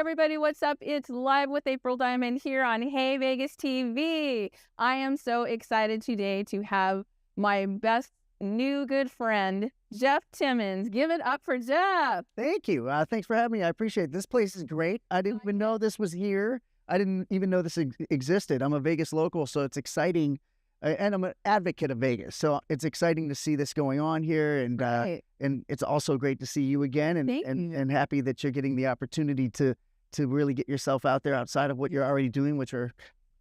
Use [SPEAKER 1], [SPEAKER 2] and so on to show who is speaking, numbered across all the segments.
[SPEAKER 1] everybody, what's up? It's Live with April Diamond here on Hey Vegas TV. I am so excited today to have my best new good friend, Jeff Timmons. Give it up for Jeff.
[SPEAKER 2] Thank you. Thanks for having me. I appreciate it. This place is great. I didn't even know this was here. I didn't even know this existed. I'm a Vegas local, so it's exciting. And I'm an advocate of Vegas, so it's exciting to see this going on here, and and it's also great to see you again, and happy that you're getting the opportunity to really get yourself out there outside of what you're already doing, which are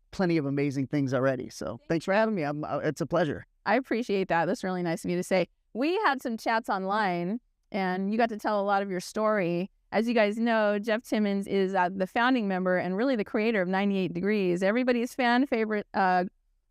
[SPEAKER 2] plenty of amazing things already. So thanks for having me. It's a pleasure.
[SPEAKER 1] I appreciate that. That's really nice of you to say. We had some chats online, and you got to tell a lot of your story. As you guys know, Jeff Timmons is the founding member and really the creator of 98 Degrees, everybody's fan favorite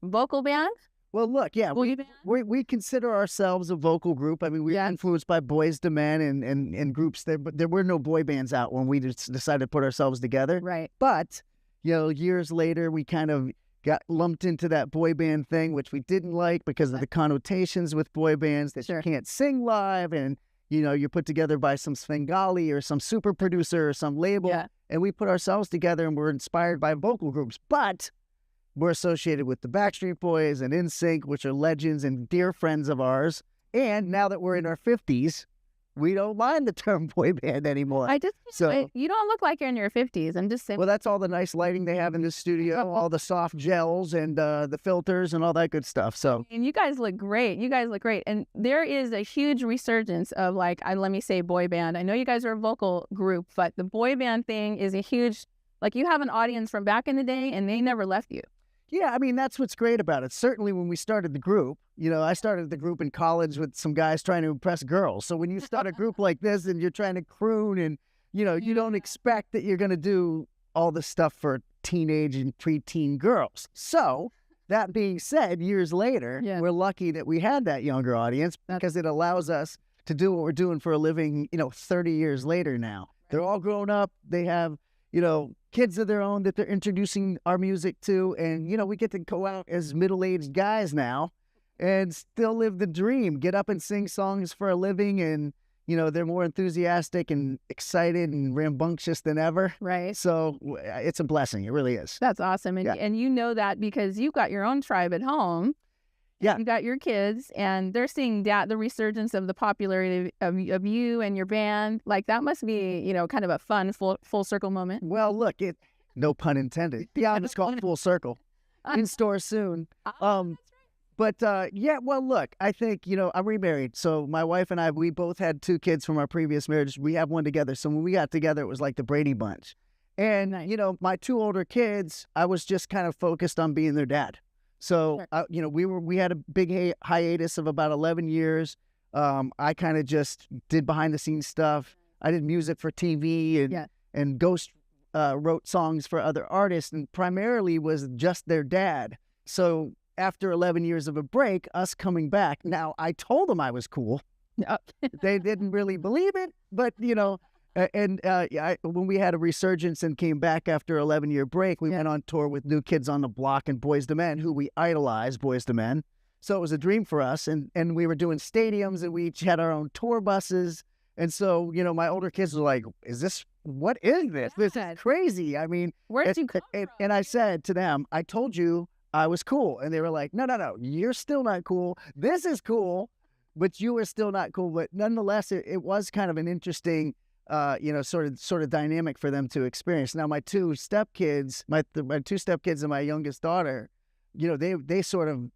[SPEAKER 1] vocal band.
[SPEAKER 2] Well, look, yeah, we consider ourselves a vocal group. I mean, we're influenced by Boys to Men and groups there, but there were no boy bands out when we decided to put ourselves together.
[SPEAKER 1] Right.
[SPEAKER 2] But, you know, years later, we kind of got lumped into that boy band thing, which we didn't like because of the connotations with boy bands that you can't sing live, and, you know, you're put together by some Svengali or some super producer or some label. Yeah. And we put ourselves together and we're inspired by vocal groups. But we're associated with the Backstreet Boys and NSYNC, which are legends and dear friends of ours. And now that we're in our 50s, we don't mind the term boy band anymore.
[SPEAKER 1] You don't look like you're in your 50s. I'm just saying.
[SPEAKER 2] Well, that's all the nice lighting they have in the studio, all the soft gels and the filters and all that good stuff. So,
[SPEAKER 1] and you guys look great. You guys look great. And there is a huge resurgence of, like, let me say boy band. I know you guys are a vocal group, but the boy band thing is a huge, like, you have an audience from back in the day and they never left you.
[SPEAKER 2] Yeah, I mean, that's what's great about it. Certainly when we started the group, you know, I started the group in college with some guys trying to impress girls. So when you start a group like this and you're trying to croon and, you know, you don't expect that you're going to do all the stuff for teenage and preteen girls. So that being said, years later, we're lucky that we had that younger audience because it allows us to do what we're doing for a living, you know, 30 years later now. They're all grown up. They have, you know, kids of their own that they're introducing our music to. And, you know, we get to go out as middle-aged guys now and still live the dream, get up and sing songs for a living. And, you know, they're more enthusiastic and excited and rambunctious than ever.
[SPEAKER 1] Right.
[SPEAKER 2] So it's a blessing. It really is.
[SPEAKER 1] That's awesome. And, and you know that because you've got your own tribe at home.
[SPEAKER 2] Yeah.
[SPEAKER 1] You got your kids, and they're seeing the resurgence of the popularity of you and your band. Like, that must be, you know, kind of a fun full circle moment.
[SPEAKER 2] Well, look, no pun intended. Yeah, it's called Full Circle. In store soon. But yeah, well, look, I think, you know, I'm remarried. So my wife and I, we both had 2 kids from our previous marriage. We have one together. So when we got together, it was like the Brady Bunch. And, you know, my 2 older kids, I was just kind of focused on being their dad. So, you know, we had a big hiatus of about 11 years. I kind of just did behind the scenes stuff. I did music for TV and ghost wrote songs for other artists, and primarily was just their dad. So after 11 years of a break, us coming back, now I told them I was cool. They didn't really believe it, but, you know, when we had a resurgence and came back after 11-year break, we went on tour with New Kids on the Block and Boys to Men, who we idolize, Boys to Men. So it was a dream for us, and we were doing stadiums, and we each had our own tour buses. And so, you know, my older kids were like, what is this? This is crazy. I mean,
[SPEAKER 1] where'd you come from?
[SPEAKER 2] And I said to them, I told you I was cool. And they were like, no, you're still not cool. This is cool, but you are still not cool. But nonetheless, it was kind of an interesting you know, sort of dynamic for them to experience. Now, my 2 stepkids, my 2 stepkids and my youngest daughter, you know, they sort of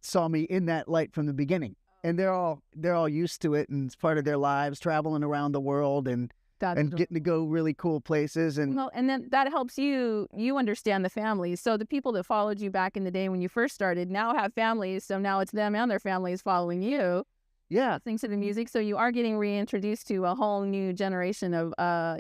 [SPEAKER 2] saw me in that light from the beginning, and they're all used to it, and it's part of their lives, traveling around the world and getting to go really cool places. And
[SPEAKER 1] and then that helps you understand the families. So the people that followed you back in the day when you first started now have families. So now it's them and their families following you.
[SPEAKER 2] Yeah,
[SPEAKER 1] listening to the music, so you are getting reintroduced to a whole new generation of,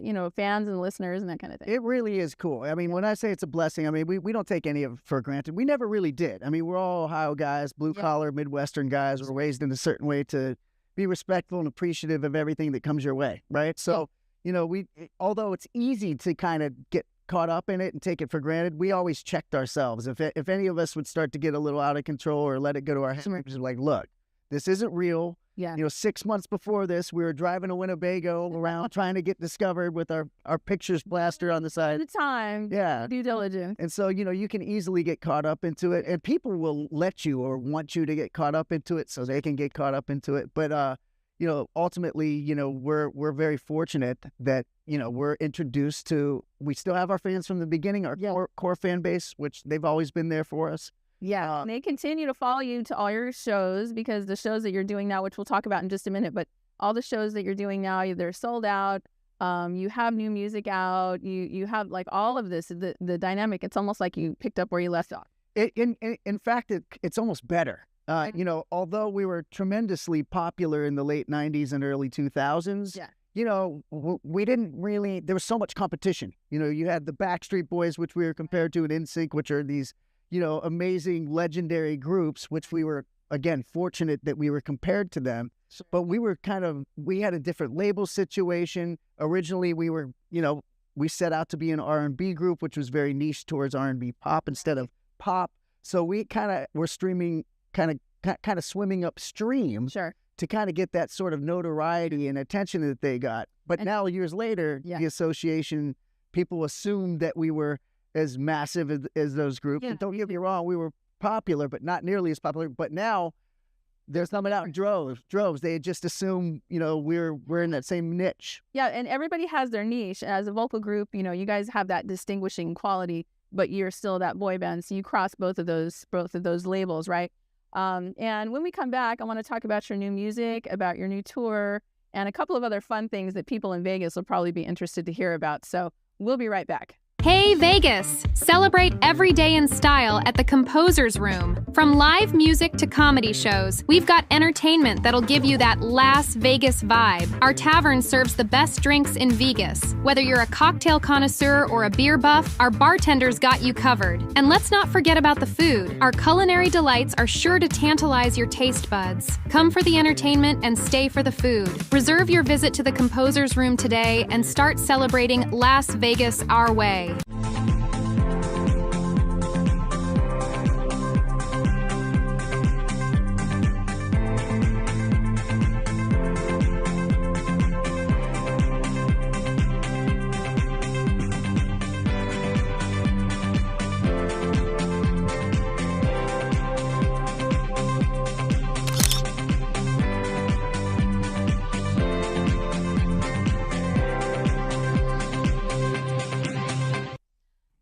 [SPEAKER 1] you know, fans and listeners and that kind of thing.
[SPEAKER 2] It really is cool. I mean, when I say it's a blessing, I mean, we don't take any of it for granted. We never really did. I mean, we're all Ohio guys, blue-collar, Midwestern guys. We're raised in a certain way to be respectful and appreciative of everything that comes your way, right? So, you know, although it's easy to kind of get caught up in it and take it for granted, we always checked ourselves. If any of us would start to get a little out of control or let it go to our heads, we're like, look, this isn't real.
[SPEAKER 1] Yeah.
[SPEAKER 2] 6 months before this, we were driving to Winnebago around trying to get discovered with our pictures plastered on the side.
[SPEAKER 1] The time.
[SPEAKER 2] Yeah.
[SPEAKER 1] Due diligence.
[SPEAKER 2] And so, you can easily get caught up into it, and people will let you or want you to get caught up into it so they can get caught up into it. But, ultimately, we're very fortunate that, we're introduced to, we still have our fans from the beginning, our core fan base, which they've always been there for us.
[SPEAKER 1] Yeah. And they continue to follow you to all your shows, because the shows that you're doing now, which we'll talk about in just a minute, but all the shows that you're doing now, they're sold out. You have new music out. You have like all of this, the dynamic. It's almost like you picked up where you left off.
[SPEAKER 2] In fact, it's almost better. Although we were tremendously popular in the late 90s and early 2000s, we didn't really, there was so much competition. You had the Backstreet Boys, which we were compared to, and NSYNC, which are these, amazing, legendary groups, which we were, again, fortunate that we were compared to them. But we had a different label situation. Originally, we were, we set out to be an R&B group, which was very niche towards R&B pop instead of pop. So we kind of were streaming, kind of swimming upstream to kind of get that sort of notoriety and attention that they got. But now, years later, the association, people assumed that we were as massive as those groups. And don't get me wrong, we were popular, but not nearly as popular. But now they're coming out in droves. They just assume, we're in that same niche. Yeah,
[SPEAKER 1] and everybody has their niche. As a vocal group, you guys have that distinguishing quality, but you're still that boy band. So you cross both of those labels, right? And when we come back, I want to talk about your new music, about your new tour, and a couple of other fun things that people in Vegas will probably be interested to hear about. So we'll be right back.
[SPEAKER 3] Hey Vegas! Celebrate every day in style at the Composer's Room. From live music to comedy shows, we've got entertainment that'll give you that Las Vegas vibe. Our tavern serves the best drinks in Vegas. Whether you're a cocktail connoisseur or a beer buff, our bartenders got you covered. And let's not forget about the food. Our culinary delights are sure to tantalize your taste buds. Come for the entertainment and stay for the food. Reserve your visit to the Composer's Room today and start celebrating Las Vegas our way.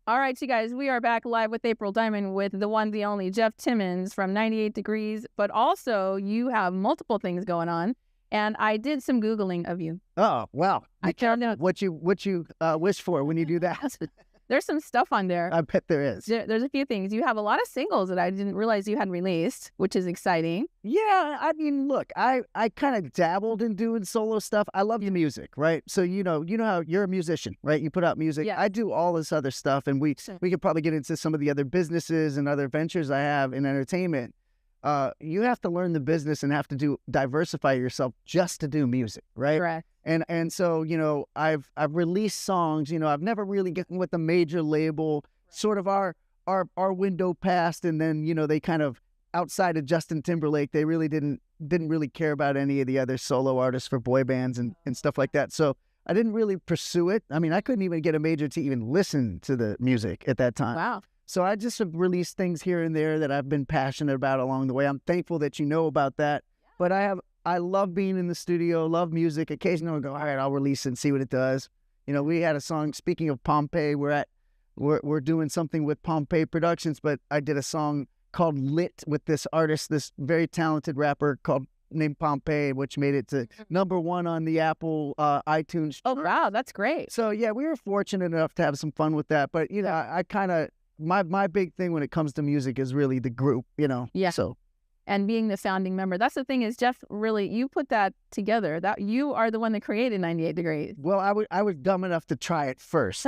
[SPEAKER 1] All right, you guys, we are back live with April Diamond with the one, the only Jeff Timmons from 98 Degrees. But also, you have multiple things going on, and I did some Googling of you.
[SPEAKER 2] Oh, wow.
[SPEAKER 1] I found out
[SPEAKER 2] what you wish for when you do that.
[SPEAKER 1] There's some stuff on there.
[SPEAKER 2] I bet there is.
[SPEAKER 1] There's a few things. You have a lot of singles that I didn't realize you had released, which is exciting.
[SPEAKER 2] Yeah, I mean, look, I kind of dabbled in doing solo stuff. I love the music, right? So you know how you're a musician, right? You put out music.
[SPEAKER 1] Yeah.
[SPEAKER 2] I do all this other stuff, and we could probably get into some of the other businesses and other ventures I have in entertainment. You have to learn the business and have to diversify yourself just to do music, right?
[SPEAKER 1] Correct.
[SPEAKER 2] And so, I've released songs, I've never really gotten with a major label, sort of our window passed, and then, they kind of, outside of Justin Timberlake, they really didn't really care about any of the other solo artists for boy bands and stuff like that. So I didn't really pursue it. I mean, I couldn't even get a major to even listen to the music at that time.
[SPEAKER 1] Wow.
[SPEAKER 2] So I just have released things here and there that I've been passionate about along the way. I'm thankful that you know about that. But I love being in the studio, love music. Occasionally I'll go, all right, I'll release it and see what it does. We had a song, speaking of Pompeii, we're doing something with Pompeii Productions, but I did a song called Lit with this artist, this very talented rapper named Pompeii, which made it to #1 on the Apple iTunes.
[SPEAKER 1] Oh, wow, that's great.
[SPEAKER 2] So yeah, we were fortunate enough to have some fun with that. But I kind of, my big thing when it comes to music is really the group,
[SPEAKER 1] Yeah.
[SPEAKER 2] So.
[SPEAKER 1] And being the founding member. That's the thing is, Jeff, really, you put that together. That you are the one that created 98 Degrees.
[SPEAKER 2] Well, I was dumb enough to try it first.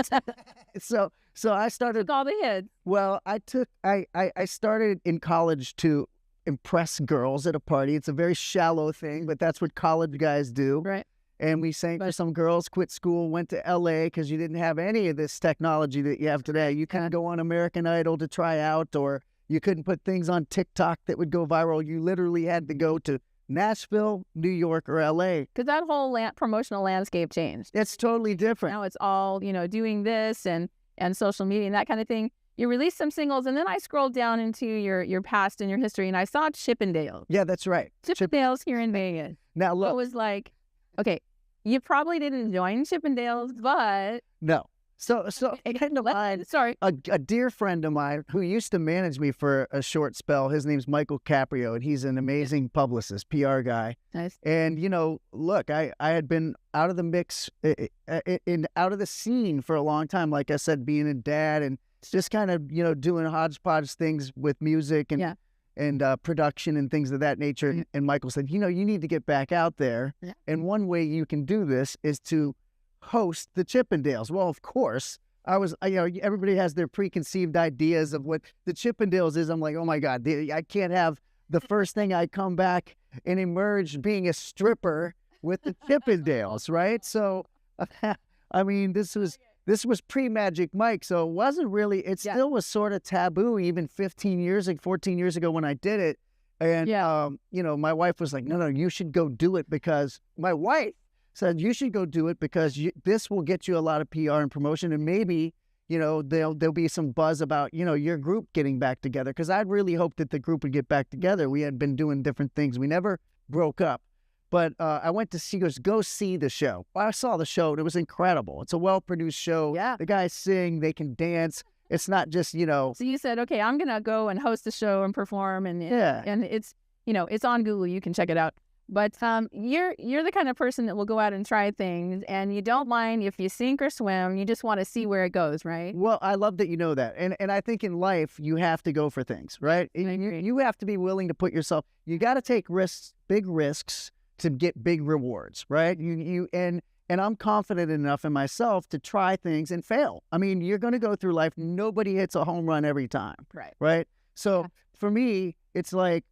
[SPEAKER 2] So I started.
[SPEAKER 1] Took all the hits.
[SPEAKER 2] Well, I started in college to impress girls at a party. It's a very shallow thing, but that's what college guys do.
[SPEAKER 1] Right.
[SPEAKER 2] And we sang for some girls, quit school, went to LA because you didn't have any of this technology that you have today. You couldn't go on American Idol to try out, or you couldn't put things on TikTok that would go viral. You literally had to go to Nashville, New York, or LA.
[SPEAKER 1] Because that whole promotional landscape changed.
[SPEAKER 2] It's totally different.
[SPEAKER 1] Now it's all, doing this and social media and that kind of thing. You released some singles, and then I scrolled down into your past and your history, and I saw Chippendales.
[SPEAKER 2] Yeah, that's right.
[SPEAKER 1] Chippendales here in Vegas.
[SPEAKER 2] Now, look.
[SPEAKER 1] It was like, okay, you probably didn't join Chippendales, but...
[SPEAKER 2] No. So a dear friend of mine who used to manage me for a short spell, his name's Michael Caprio, and he's an amazing publicist, PR guy.
[SPEAKER 1] Nice.
[SPEAKER 2] And, look, I had been out of the mix, out of the scene for a long time, like I said, being a dad and just kind of, doing hodgepodge things with music and production and things of that nature.
[SPEAKER 1] Yeah.
[SPEAKER 2] And Michael said, you need to get back out there. Yeah. And one way you can do this is to host the Chippendales. Well, of course, I was, everybody has their preconceived ideas of what the Chippendales is. I'm like, oh my God, I can't have the first thing I come back and emerge being a stripper with the Chippendales, right? So, I mean, this was pre-Magic Mike, so it wasn't really, still was sort of taboo even 14 years ago when I did it. And, my wife was like, no, you should go do it, because my wife said, you should go do it because this will get you a lot of PR and promotion, and maybe, there'll be some buzz about, your group getting back together, because I'd really hoped that the group would get back together. We had been doing different things. We never broke up. But I went to go see the show. I saw the show, and it was incredible. It's a well-produced show.
[SPEAKER 1] Yeah.
[SPEAKER 2] The guys sing, they can dance. It's not just,
[SPEAKER 1] So you said, okay, I'm going to go and host the show and perform. And it's, it's on Google. You can check it out. But you're the kind of person that will go out and try things, and you don't mind if you sink or swim. You just want to see where it goes, right?
[SPEAKER 2] Well, I love that you know that. And I think in life, you have to go for things, right? You have to be willing to put yourself, you got to take risks, big risks, to get big rewards, right? And I'm confident enough in myself to try things and fail. I mean, you're going to go through life. Nobody hits a home run every time, right? So for me, it's like,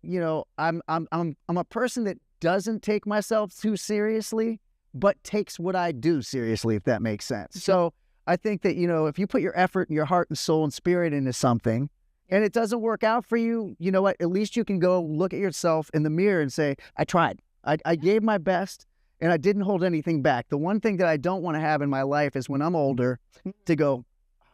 [SPEAKER 2] I'm a person that doesn't take myself too seriously, but takes what I do seriously, if that makes sense. So I think that, if you put your effort and your heart and soul and spirit into something and it doesn't work out for you, you know what? At least you can go look at yourself in the mirror and say, I tried. I gave my best, and I didn't hold anything back. The one thing that I don't want to have in my life is when I'm older to go,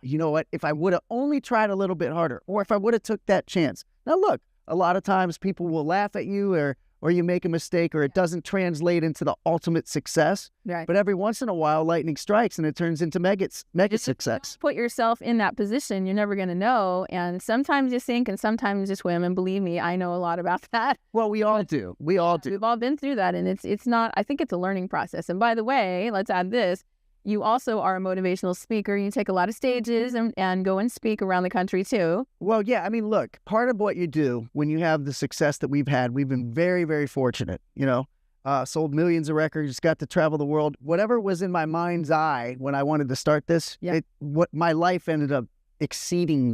[SPEAKER 2] you know what? If I would have only tried a little bit harder, or if I would have took that chance. Now, look, a lot of times people will laugh at you, or you make a mistake, or it doesn't translate into the ultimate success.
[SPEAKER 1] Right.
[SPEAKER 2] But every once in a while, lightning strikes, and it turns into mega success.
[SPEAKER 1] Put yourself in that position, you're never going to know. And sometimes you sink, and sometimes you swim. And believe me, I know a lot about that.
[SPEAKER 2] Well, we all do. We all do.
[SPEAKER 1] We've all been through that, and it's not. I think it's a learning process. And by the way, let's add this. You also are a motivational speaker. You take a lot of stages and go and speak around the country too.
[SPEAKER 2] Well, yeah. I mean, look, part of what you do when you have the success that we've had, we've been very, very fortunate, sold millions of records, got to travel the world. Whatever was in my mind's eye when I wanted to start this, my life ended up exceeding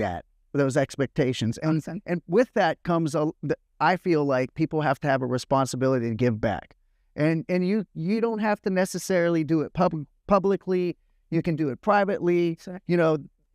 [SPEAKER 2] those expectations.
[SPEAKER 1] Awesome.
[SPEAKER 2] And with that comes, I feel like people have to have a responsibility to give back. And you don't have to necessarily do it publicly. You can do it privately.
[SPEAKER 1] Sure.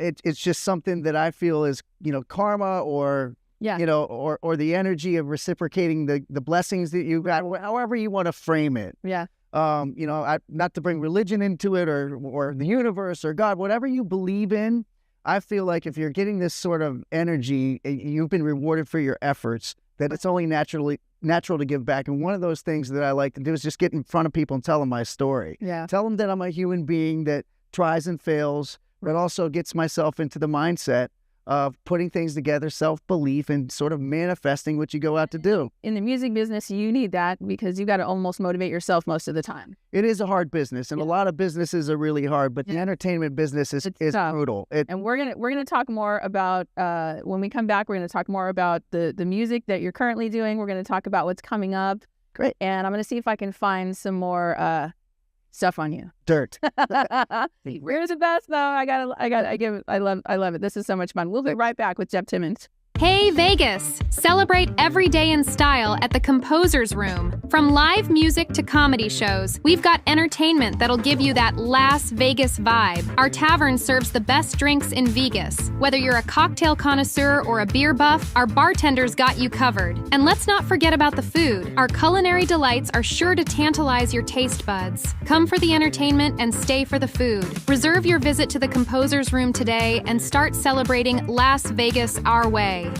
[SPEAKER 2] It's just something that I feel is, karma or the energy of reciprocating the blessings that you got, however you want to frame it.
[SPEAKER 1] Yeah.
[SPEAKER 2] Not to bring religion into it or the universe or God, whatever you believe in. I feel like if you're getting this sort of energy, you've been rewarded for your efforts, that it's only natural to give back. And one of those things that I like to do is just get in front of people and tell them my story.
[SPEAKER 1] Yeah.
[SPEAKER 2] Tell them that I'm a human being that tries and fails, but also gets myself into the mindset of putting things together, self-belief, and sort of manifesting what you go out to do.
[SPEAKER 1] In the music business, you need that because you got to almost motivate yourself most of the time.
[SPEAKER 2] It is a hard business, and a lot of businesses are really hard, but the entertainment business is brutal.
[SPEAKER 1] And we're gonna talk more about when we come back. We're gonna talk more about the music that you're currently doing. We're gonna talk about what's coming up.
[SPEAKER 2] Great.
[SPEAKER 1] And I'm gonna see if I can find some more stuff on you.
[SPEAKER 2] Dirt.
[SPEAKER 1] We're the best though. I love it. This is so much fun. We'll be right back with Jeff Timmons.
[SPEAKER 3] Hey Vegas! Celebrate every day in style at the Composer's Room. From live music to comedy shows, we've got entertainment that'll give you that Las Vegas vibe. Our tavern serves the best drinks in Vegas. Whether you're a cocktail connoisseur or a beer buff, our bartenders got you covered. And let's not forget about the food. Our culinary delights are sure to tantalize your taste buds. Come for the entertainment and stay for the food. Reserve your visit to the Composer's Room today and start celebrating Las Vegas our way.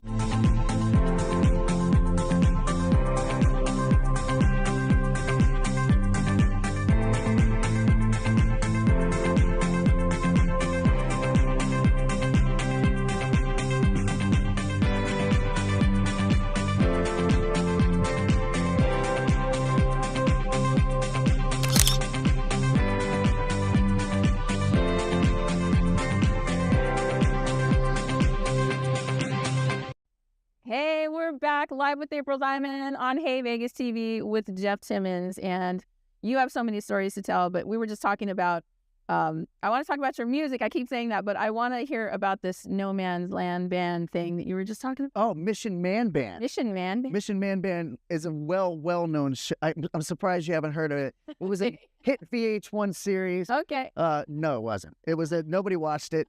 [SPEAKER 1] Hey, we're back live with April Diamond on Hey Vegas TV with Jeff Timmons. And you have so many stories to tell, but we were just talking about, I want to talk about your music. I keep saying that, but I want to hear about this No Man's Land band thing that you were just talking about.
[SPEAKER 2] Oh, Mission Man Band.
[SPEAKER 1] Mission Man Band?
[SPEAKER 2] Mission Man Band is a well-known I'm surprised you haven't heard of it. It was a hit VH1 series.
[SPEAKER 1] Okay.
[SPEAKER 2] No, it wasn't. It was nobody watched it.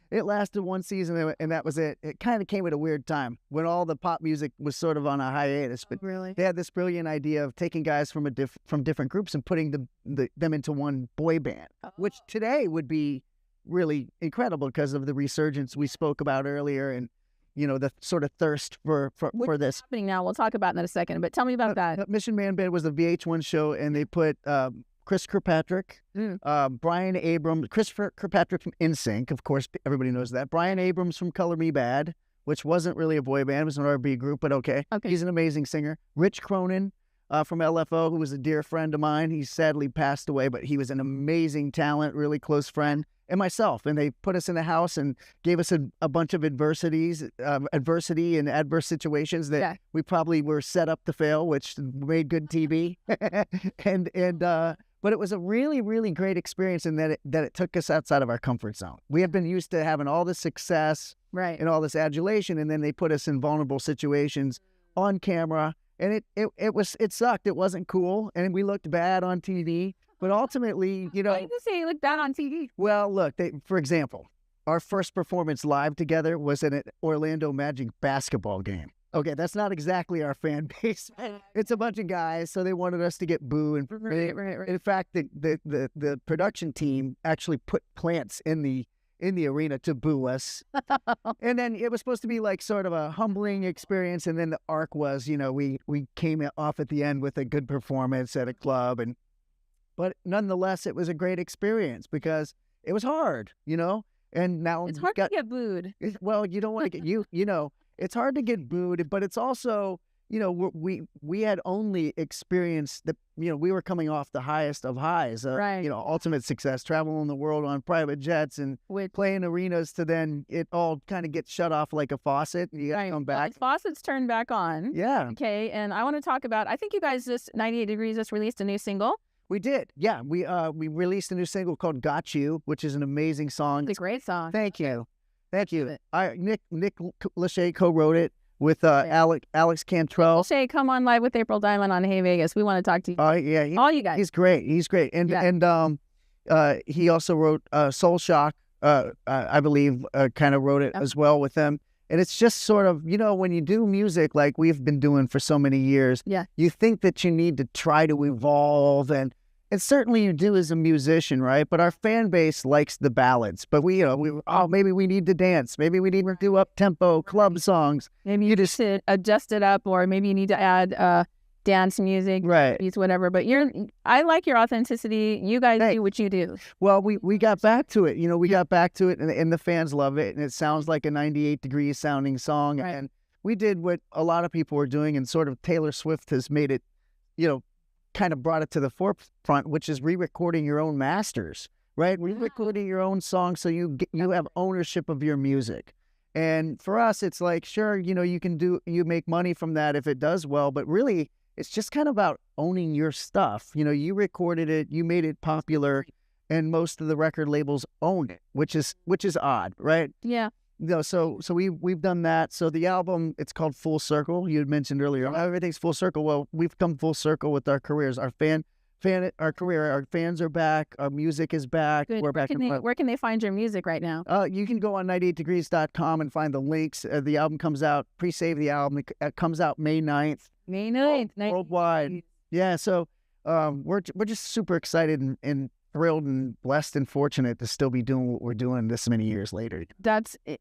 [SPEAKER 2] It lasted one season, and that was it. It kind of came at a weird time when all the pop music was sort of on a hiatus. But
[SPEAKER 1] really?
[SPEAKER 2] They had this brilliant idea of taking guys from from different groups and putting them into one boy band, which today would be really incredible because of the resurgence we spoke about earlier, and the sort of thirst for this.
[SPEAKER 1] Happening now. We'll talk about that in a second. But tell me about that.
[SPEAKER 2] Mission Man Band was a VH1 show, and they put Chris Kirkpatrick, Brian Abrams, Chris Kirkpatrick from NSYNC, of course, everybody knows that. Brian Abrams from Color Me Bad, which wasn't really a boy band, it was an R&B group, but okay. He's an amazing singer. Rich Cronin from LFO, who was a dear friend of mine. He sadly passed away, but he was an amazing talent, really close friend. And myself, and they put us in a house and gave us a bunch of adversity and adverse situations that we probably were set up to fail, which made good TV. But it was a really, really great experience in that it took us outside of our comfort zone. We have been used to having all this success and all this adulation, and then they put us in vulnerable situations on camera, and it sucked. It wasn't cool, and we looked bad on TV. But ultimately,
[SPEAKER 1] Why did you say you looked bad on TV?
[SPEAKER 2] Well, look, for example, our first performance live together was in an Orlando Magic basketball game. Okay, that's not exactly our fan base. It's a bunch of guys, so they wanted us to get boo. And
[SPEAKER 1] Right.
[SPEAKER 2] in fact, the production team actually put plants in the arena to boo us. And then it was supposed to be like sort of a humbling experience. And then the arc was, we came off at the end with a good performance at a club, but nonetheless, it was a great experience because it was hard, And now
[SPEAKER 1] it's hard to get booed.
[SPEAKER 2] Well, you don't want to get it's hard to get booed, but it's also, we had only experienced we were coming off the highest of highs, ultimate success, traveling the world on private jets and playing arenas to then it all kind of gets shut off like a faucet and you got to come back.
[SPEAKER 1] Well, the faucet's turned back on.
[SPEAKER 2] Yeah.
[SPEAKER 1] Okay. And I want to talk about, I think you guys 98 Degrees just released a new single.
[SPEAKER 2] We did. Yeah. We released a new single called Got You, which is an amazing song.
[SPEAKER 1] It's a great song.
[SPEAKER 2] Thank you. Nick Lachey co-wrote it with Alex Cantrell.
[SPEAKER 1] Lachey, come on live with April Diamond on Hey Vegas. We want to talk to you.
[SPEAKER 2] Oh yeah,
[SPEAKER 1] all you guys.
[SPEAKER 2] He's great. And he also wrote Soul Shock. I believe kind of wrote it as well with them. And it's just sort of, when you do music like we've been doing for so many years, you think that you need to try to evolve, and certainly you do as a musician, right? But our fan base likes the ballads. But maybe we need to dance. Maybe we need to do up-tempo club songs.
[SPEAKER 1] Maybe you just adjust it up, or maybe you need to add dance music, beats, whatever. But I like your authenticity. You guys do what you do.
[SPEAKER 2] Well, we got back to it. We got back to it, and the fans love it, and it sounds like a 98 Degrees sounding song. Right. And we did what a lot of people were doing, and sort of Taylor Swift has made it, kind of brought it to the forefront, which is re-recording your own masters, right? Re-recording your own songs so you have ownership of your music. And for us, it's like, sure, you make money from that if it does well, but really it's just kind of about owning your stuff. You recorded it, you made it popular, and most of the record labels own it, which is odd, right?
[SPEAKER 1] Yeah.
[SPEAKER 2] So we've done that. So the album, it's called Full Circle. You had mentioned earlier, everything's full circle. Well, we've come full circle with our careers. Our fans are back. Our music is back.
[SPEAKER 1] Good.
[SPEAKER 2] We're back.
[SPEAKER 1] Where can they find your music right now?
[SPEAKER 2] You can go on 98degrees.com and find the links. The album comes out. Pre-save the album. It comes out May 9th.
[SPEAKER 1] May 9th.
[SPEAKER 2] Worldwide. Yeah. So we're just super excited and thrilled and blessed and fortunate to still be doing what we're doing this many years later.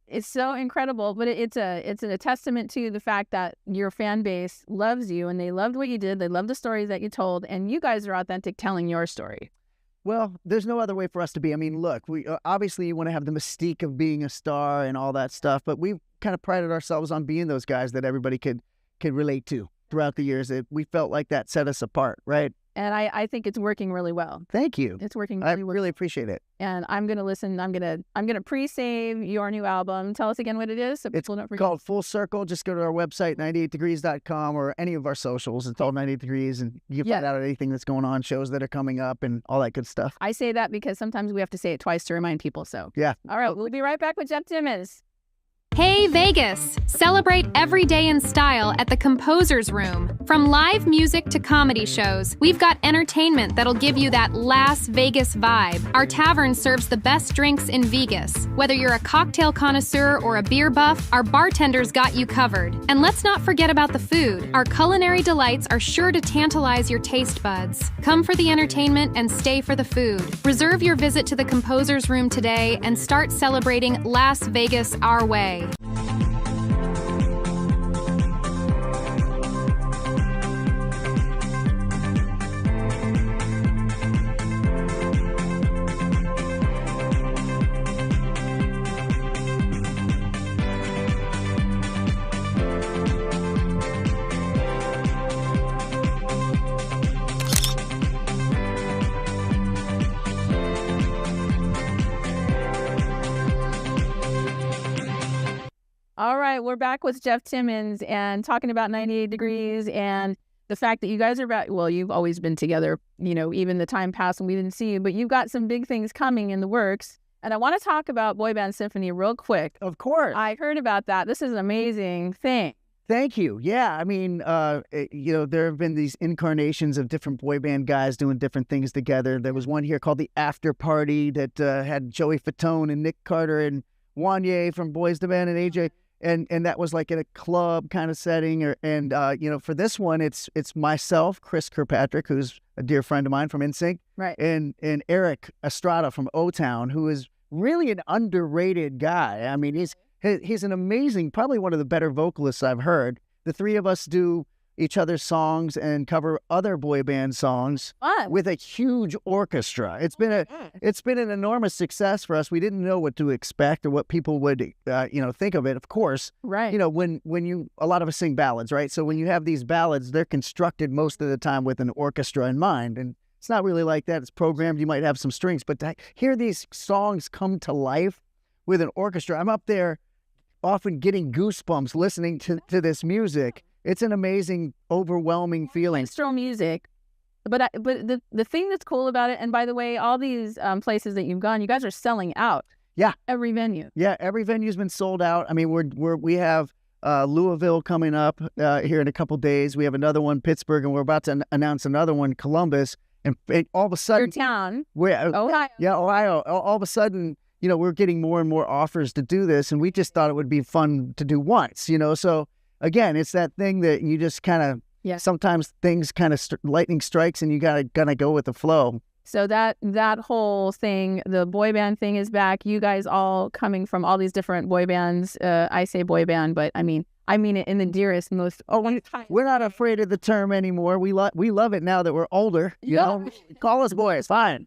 [SPEAKER 1] It's so incredible, but it's a testament to the fact that your fan base loves you and they loved what you did. They love the stories that you told, and you guys are authentic telling your story.
[SPEAKER 2] Well, there's no other way for us to be. I mean, look, we obviously you want to have the mystique of being a star and all that stuff, but we've kind of prided ourselves on being those guys that everybody could relate to throughout the years. We felt like that set us apart, right?
[SPEAKER 1] And I think it's working really well.
[SPEAKER 2] Thank you.
[SPEAKER 1] It's working really well.
[SPEAKER 2] I really appreciate it.
[SPEAKER 1] And I'm gonna listen. I'm gonna pre-save your new album. Tell us again what it is, so people don't forget.
[SPEAKER 2] It's called Full Circle. Just go to our website, 98degrees.com, or any of our socials. It's all 98 Degrees, and you can find out anything that's going on, shows that are coming up, and all that good stuff.
[SPEAKER 1] I say that because sometimes we have to say it twice to remind people. So
[SPEAKER 2] yeah.
[SPEAKER 1] All right, we'll be right back with Jeff Timmons.
[SPEAKER 3] Hey Vegas! Celebrate every day in style at the Composer's Room. From live music to comedy shows, we've got entertainment that'll give you that Las Vegas vibe. Our tavern serves the best drinks in Vegas. Whether you're a cocktail connoisseur or a beer buff, our bartenders got you covered. And let's not forget about the food. Our culinary delights are sure to tantalize your taste buds. Come for the entertainment and stay for the food. Reserve your visit to the Composer's Room today and start celebrating Las Vegas our way.
[SPEAKER 1] All right, we're back with Jeff Timmons and talking about 98 Degrees and the fact that you guys are back. Well, you've always been together, even the time passed and we didn't see you, but you've got some big things coming in the works. And I want to talk about Boy Band Symphony real quick.
[SPEAKER 2] Of course.
[SPEAKER 1] I heard about that. This is an amazing thing.
[SPEAKER 2] Thank you. Yeah, I mean, there have been these incarnations of different boy band guys doing different things together. There was one here called The After Party that had Joey Fatone and Nick Carter and Wanye from Boys II Men and AJ. And that was like in a club kind of setting. For this one, it's myself, Chris Kirkpatrick, who's a dear friend of mine from NSYNC,
[SPEAKER 1] right?
[SPEAKER 2] And Eric Estrada from O-Town, who is really an underrated guy. I mean, he's an amazing, probably one of the better vocalists I've heard. The three of us do each other's songs and cover other boy band songs with a huge orchestra. It's been an enormous success for us. We didn't know what to expect or what people would think of it. Of course,
[SPEAKER 1] right.
[SPEAKER 2] When a lot of us sing ballads, right? So when you have these ballads, they're constructed most of the time with an orchestra in mind, and it's not really like that. It's programmed. You might have some strings, but to hear these songs come to life with an orchestra, I'm up there often getting goosebumps listening to this music. It's an amazing, overwhelming feeling.
[SPEAKER 1] Orchestral music, but the thing that's cool about it, and by the way, all these places that you've gone, you guys are selling out.
[SPEAKER 2] Yeah,
[SPEAKER 1] every venue.
[SPEAKER 2] Yeah, every venue's been sold out. I mean, we have Louisville coming up here in a couple days. We have another one, Pittsburgh, and we're about to announce another one, Columbus. And all of a sudden,
[SPEAKER 1] your town,
[SPEAKER 2] Ohio. Yeah, Ohio. All of a sudden, we're getting more and more offers to do this, and we just thought it would be fun to do once. So. Again, it's that thing that you just kind of, sometimes things kind of lightning strikes and you gotta go with the flow.
[SPEAKER 1] So that whole thing, the boy band thing is back. You guys all coming from all these different boy bands. I say boy band, but I mean it in the dearest, most.
[SPEAKER 2] We're not afraid of the term anymore. We love it now that we're older. Call us boys, fine.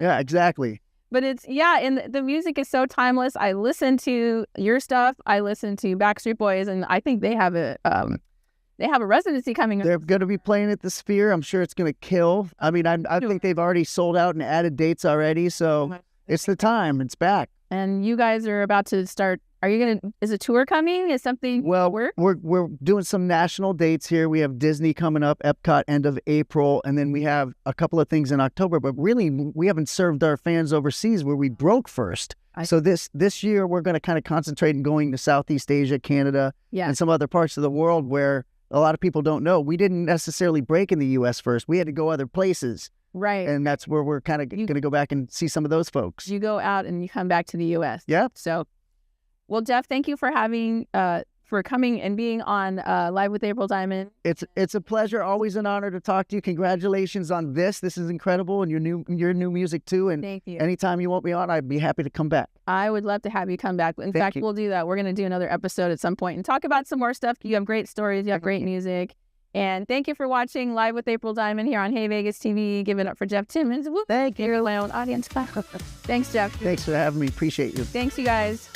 [SPEAKER 2] Yeah, exactly.
[SPEAKER 1] But and the music is so timeless. I listen to your stuff. I listen to Backstreet Boys, and I think they have a residency coming up.
[SPEAKER 2] They're going to be playing at the Sphere. I'm sure it's going to kill. I mean, I think they've already sold out and added dates already. So it's the time. It's back.
[SPEAKER 1] And you guys are about to start Are you gonna? Is a tour coming? Is something?
[SPEAKER 2] Well, we're doing some national dates here. We have Disney coming up, Epcot end of April, and then we have a couple of things in October. But really, we haven't served our fans overseas where we broke first. So this year we're going to kind of concentrate on going to Southeast Asia, Canada, and some other parts of the world where a lot of people don't know. We didn't necessarily break in the U.S. first. We had to go other places.
[SPEAKER 1] Right.
[SPEAKER 2] And that's where we're kind of going to go back and see some of those folks.
[SPEAKER 1] You go out and you come back to the U.S.
[SPEAKER 2] Yep.
[SPEAKER 1] So, well, Jeff, thank you for for coming and being on Live with April Diamond.
[SPEAKER 2] It's a pleasure. Always an honor to talk to you. Congratulations on this. This is incredible, and your new music too. And
[SPEAKER 1] thank you.
[SPEAKER 2] Anytime you want me on, I'd be happy to come back.
[SPEAKER 1] I would love to have you come back. In fact, we'll do that. We're going to do another episode at some point and talk about some more stuff. You have great stories. You have great music. And thank you for watching Live with April Diamond here on Hey Vegas TV. Give it up for Jeff Timmons. Whoop.
[SPEAKER 2] Thank you.
[SPEAKER 1] You're my own audience. Thanks, Jeff.
[SPEAKER 2] Thanks for having me. Appreciate you.
[SPEAKER 1] Thanks, you guys.